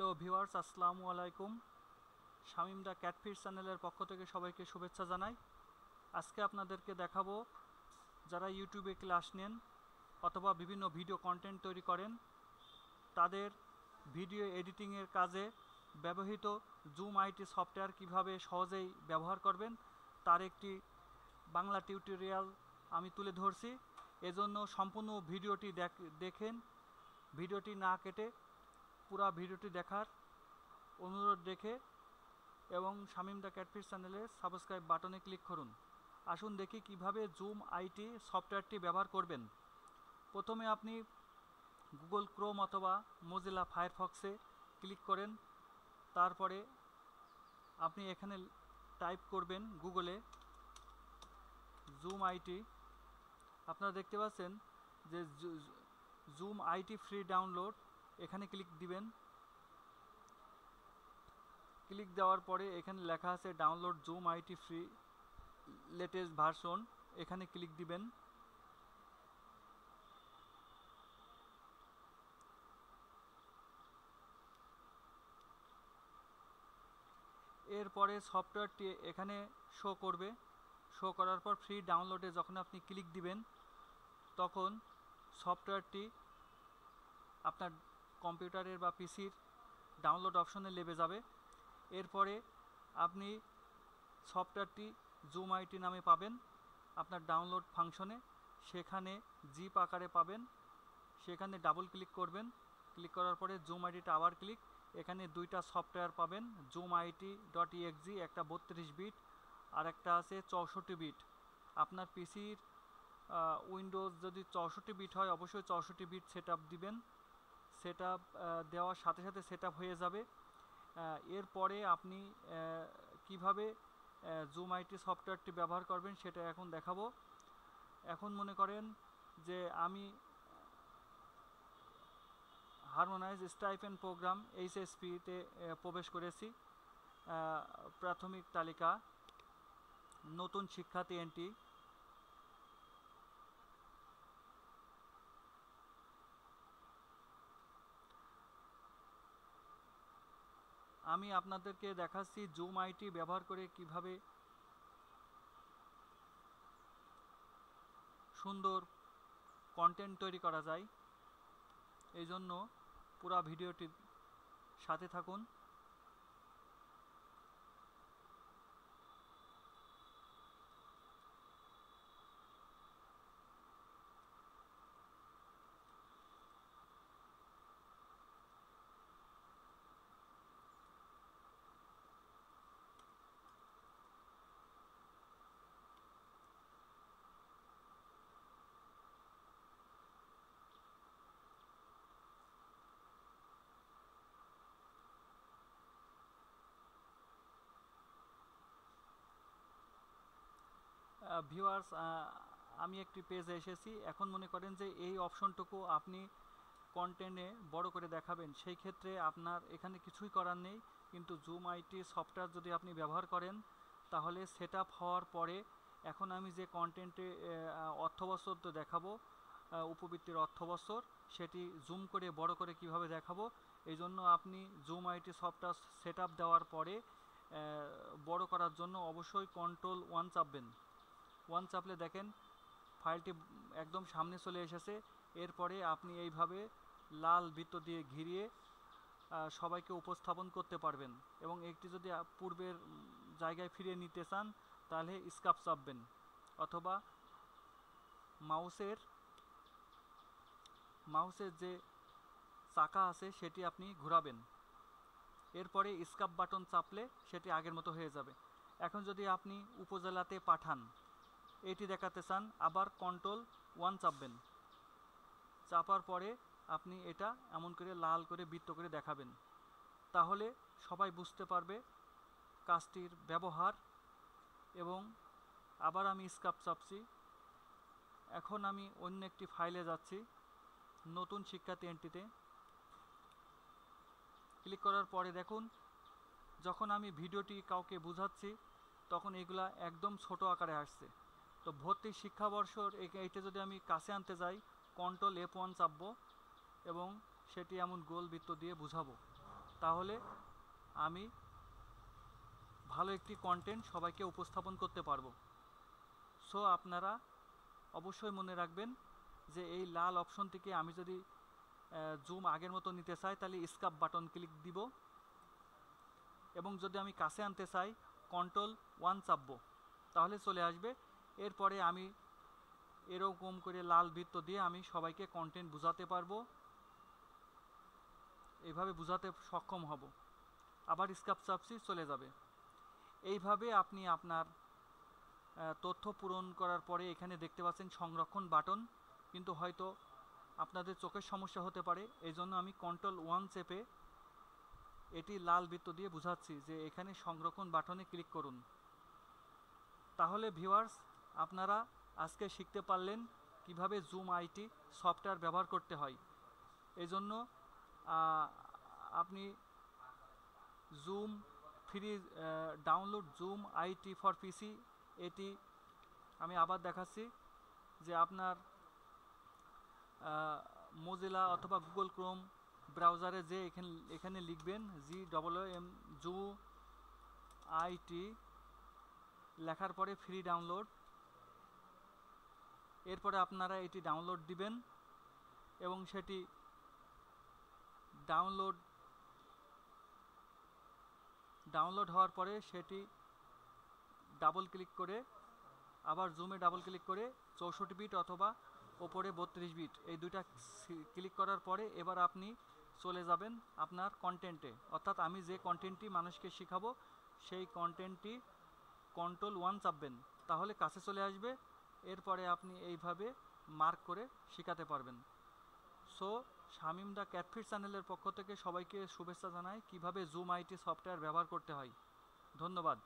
Hello viewers, আসসালামু আলাইকুম। শামিম দা catfish চ্যানেলের পক্ষ থেকে সবাইকে শুভেচ্ছা জানাই। আজকে আপনাদেরকে দেখাবো যারা ইউটিউবে ক্লাস নেন অথবা বিভিন্ন ভিডিও কন্টেন্ট তৈরি করেন, তাদের ভিডিও এডিটিংয়ের কাজে ব্যবহৃত জুম আইটি সফটওয়্যার কীভাবে সহজেই ব্যবহার করবেন তার একটি বাংলা টিউটোরিয়াল আমি তুলে ধরছি। এজন্য সম্পূর্ণ ভিডিওটি দেখেন, ভিডিওটি না কেটে পুরো ভিডিওটি দেখার অনুরোধ রেখে এবং শামিম দা ক্যাটফিশ চ্যানেলে সাবস্ক্রাইব বাটনে ক্লিক করুন। আসুন দেখি কিভাবে জুম আইটি সফটওয়্যারটি ব্যবহার করবেন। প্রথমে আপনি গুগল ক্রোম অথবা মোজিলা ফায়ারফক্সে ক্লিক করেন। তারপরে আপনি এখানে টাইপ করবেন গুগলে জুম আইটি। আপনারা দেখতে পাচ্ছেন যে জুম আইটি ফ্রি ডাউনলোড, এখানে ক্লিক দিবেন। ক্লিক দেওয়ার পরে এখানে লেখা আছে download zoom IT free latest version, এখানে ক্লিক দিবেন। এরপরে সফটওয়্যারটি এখানে শো করবে। শো করার পর ফ্রি ডাউনলোডে যখন আপনি ক্লিক দিবেন তখন সফটওয়্যারটি আপনার কম্পিউটারের বা পিসির ডাউনলোড অপশনে লেবে যাবে। এরপরে আপনি সফটওয়্যারটি জুম আইটি নামে পাবেন আপনার ডাউনলোড ফাংশনে, সেখানে জিপ আকারে পাবেন। সেখানে ডাবল ক্লিক করবেন। ক্লিক করার পরে জুম আইটিটা আবার ক্লিক, এখানে দুইটা সফটওয়্যার পাবেন, জুম আইটি .exe, একটা 32 বিট আর একটা আছে 64 বিট। আপনার পিসির উইন্ডোজ যদি 64 বিট হয় অবশ্যই 64 বিট সেট আপ দিবেন। সেট আপ দেওয়ার সাথে সাথে সেট আপ হয়ে যাবে। এরপরে আপনি কিভাবে জুম আইটি সফটওয়্যারটি ব্যবহার করবেন সেটা এখন দেখাবো। এখন মনে করেন যে আমি হারমোনাইজ স্টাইপেন্ড প্রোগ্রাম HSP-তে প্রবেশ করেছি। প্রাথমিক তালিকা, নতুন শিক্ষার্থী এন্ট্রি। আমি আপনাদেরকে দেখাচ্ছি জুম আইটি ব্যবহার করে কিভাবে সুন্দর কন্টেন্ট তৈরি করা যায়। এই জন্য পুরো ভিডিওটির সাথে থাকুন। ভিউয়ার্স, আমি একটি পেজে এসেছি। এখন মনে করেন যে এই অপশনটুকু আপনি কন্টেন্টে বড় করে দেখাবেন, সেই ক্ষেত্রে আপনার এখানে কিছুই করার নেই। কিন্তু জুম আইটি সফটওয়্যার যদি আপনি ব্যবহার করেন তাহলে সেট আপ হওয়ার পরে এখন আমি যে কন্টেন্টে অর্থবছর তো দেখাবো, উপবৃত্তির অর্থবছর, সেটি জুম করে বড় করে কিভাবে দেখাবো। এই জন্য আপনি zoom IT software set up দেওয়ার পরে বড় করার জন্য অবশ্যই Ctrl+1 চাপবেন। 1 চাপলে দেখেন ফাইলটি একদম সামনে চলে এসেছে। এরপরে আপনি এইভাবে লাল বৃত্ত দিয়ে ঘিরিয়ে সবাইকে উপস্থাপন করতে পারবেন। এবং একটি যদি পূর্বের জায়গায় ফিরিয়ে নিতে চান তাহলে স্কেপ চাপবেন অথবা মাউসের যে চাকা আছে সেটি আপনি ঘোরাবেন। এরপরে স্কেপ বাটন চাপলে সেটি আগের মতো হয়ে যাবে। এখন যদি আপনি উপজেলাতে পাঠান এটি দেখাতে চান, আবার Ctrl+1 চাপবেন। চাপার পরে আপনি এটা এমন করে লাল করে বৃত্ত করে দেখাবেন, তাহলে সবাই বুঝতে পারবে কাজটির ব্যবহার। এবং আবার আমি স্কেপ চাপছি। এখন আমি অন্য একটি ফাইলে যাচ্ছি, নতুন শিক্ষার্থী এন্ট্রিতে ক্লিক করার পরে দেখুন যখন আমি ভিডিওটি কাউকে বুঝাচ্ছি তখন এগুলা একদম ছোট আকারে আসছে। তো ভর্তি শিক্ষাবর্ষর এইটা যদি আমি কাছে আনতে যাই Ctrl+F1 চাপবো এবং সেটি এমন গোল বৃত্ত দিয়ে বুঝাবো। তাহলে আমি ভালো একটি কন্টেন্ট সবাইকে উপস্থাপন করতে পারবো। সো আপনারা অবশ্যই মনে রাখবেন যে এই লাল অপশনটিকে আমি যদি জুম আগের মতো নিতে চাই তাহলে স্ক্যাপ বাটন ক্লিক দিব, এবং যদি আমি কাছে আনতে চাই Ctrl+1 চাপবো, তাহলে চলে আসবে। এরপরে আমি এরকম করে লাল বৃত্ত দিয়ে আমি সবাইকে কন্টেন্ট বোঝাতে পারবো, এইভাবে বোঝাতে সক্ষম হব। আবার স্ক্যাপ চাপছি, চলে যাবে। এইভাবে আপনি আপনার তথ্য পূরণ করার পরে এখানে দেখতে পাচ্ছেন সংরক্ষণ বাটন, কিন্তু হয়তো আপনাদের চোখের সমস্যা হতে পারে, এই জন্য আমি Ctrl+1 চেপে এটি লাল বৃত্ত দিয়ে বোঝাচ্ছি যে এখানে সংরক্ষণ বাটনে ক্লিক করুন। তাহলে ভিউয়ার্স, আপনারা আজকে শিখতে পারলেন কিভাবে জুম আইটি সফটওয়্যার ব্যবহার করতে হয়। এই জন্য আপনি zoom free download zoom IT for পিসি, এটি আমি আবার দেখাচ্ছি যে আপনার মোজিলা অথবা গুগল ক্রোম ব্রাউজারে যে এখানে লিখবেন GWM জুম আইটি লেখার পরে ফ্রি ডাউনলোড, এরপরে আপনারা এটি ডাউনলোড দিবেন এবং সেটি ডাউনলোড হওয়ার পরে সেটি ডাবল ক্লিক করে, আবার জুমে ডাবল ক্লিক করে 64 বিট অথবা ওপরে 32 বিট এই দুইটা ক্লিক করার পরে এবার আপনি চলে যাবেন আপনার কন্টেন্টে, অর্থাৎ আমি যে কন্টেন্টটি মানুষকে শেখাবো সেই কন্টেন্টটি Ctrl+1 চাপবেন, তাহলে কাছে চলে আসবে। এরপরে আপনি এইভাবে মার্ক করে শেখাতে পারবেন। সো শামীম দা ক্যাটফিট চ্যানেলের পক্ষ থেকে সবাইকে শুভেচ্ছা জানাই কিভাবে জুম আইটি সফটওয়্যার ব্যবহার করতে হয়। ধন্যবাদ।